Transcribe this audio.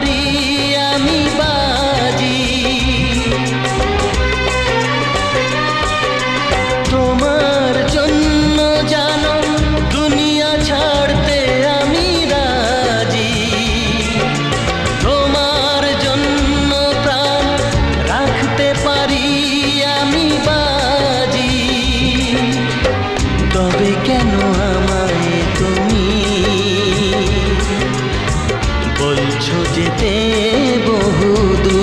পারি আমি বাজি। তোমার জন্য জানো দুনিয়া ছাড়তে আমি রাজি। তোমার জন্য প্রাণ রাখতে পারি আমি বাজি। তবে কেন আমায় তুমি বলছো যেতে বহুদূর?